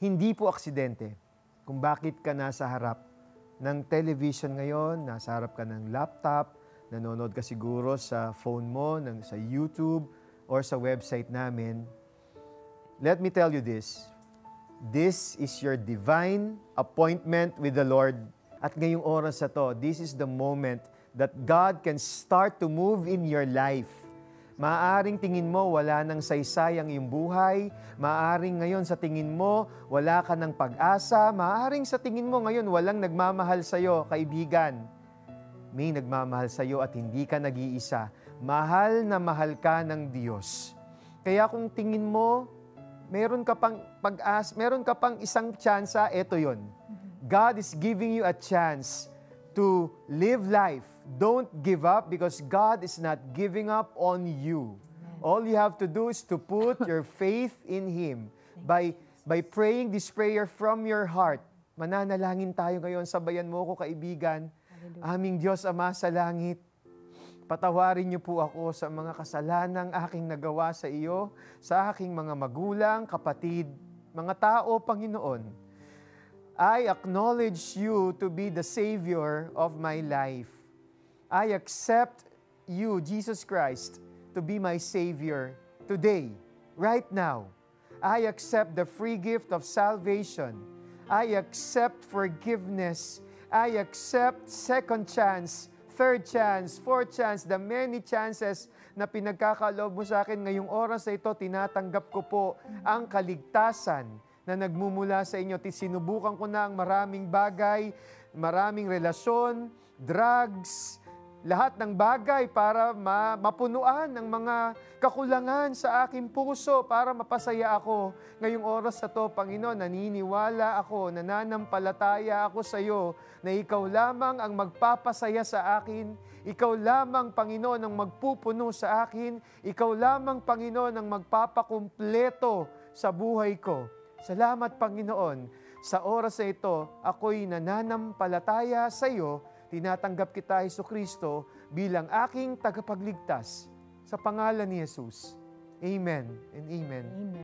Hindi po aksidente kung bakit ka nasa harap ng television ngayon, nasa harap ka ng laptop, nanonood ka siguro sa phone mo, sa YouTube, or sa website namin. Let me tell you this. This is your divine appointment with the Lord. At ngayong oras na to, this is the moment that God can start to move in your life. Maaring tingin mo wala nang saysay ang iyong buhay. Maaring ngayon sa tingin mo wala ka ng pag-asa. Maaring sa tingin mo ngayon walang nagmamahal sa iyo, kaibigan. May nagmamahal sa iyo at hindi ka nag-iisa. Mahal na mahal ka ng Diyos. Kaya kung tingin mo meron ka pang pag-asa, meron ka pang isang tsansa, eto yon. God is giving you a chance to live life. Don't give up because God is not giving up on you. All you have to do is to put your faith in Him. By praying this prayer from your heart, mananalangin tayo ngayon, sabayan mo ko kaibigan. Aming Diyos Ama sa langit, patawarin niyo po ako sa mga kasalanang aking nagawa sa iyo, sa aking mga magulang, kapatid, mga tao, Panginoon. I acknowledge you to be the Savior of my life. I accept you, Jesus Christ, to be my Savior today, right now. I accept the free gift of salvation. I accept forgiveness. I accept second chance, third chance, fourth chance, the many chances na pinagkakaloob mo sa akin ngayong oras na ito, tinatanggap ko po ang kaligtasan na nagmumula sa inyo. Sinubukan ko na ang maraming bagay, maraming relasyon, drugs, lahat ng bagay para mapunuan ang mga kakulangan sa aking puso para mapasaya ako. Ngayong oras na to, Panginoon, naniniwala ako, nananampalataya ako sa iyo na ikaw lamang ang magpapasaya sa akin. Ikaw lamang, Panginoon, ang magpupuno sa akin. Ikaw lamang, Panginoon, ang magpapakumpleto sa buhay ko. Salamat, Panginoon. Sa oras na ito, ako'y nananampalataya sa iyo. Tinatanggap kita, Jesucristo, bilang aking tagapagligtas sa pangalan ni Jesus. Amen and amen. Amen.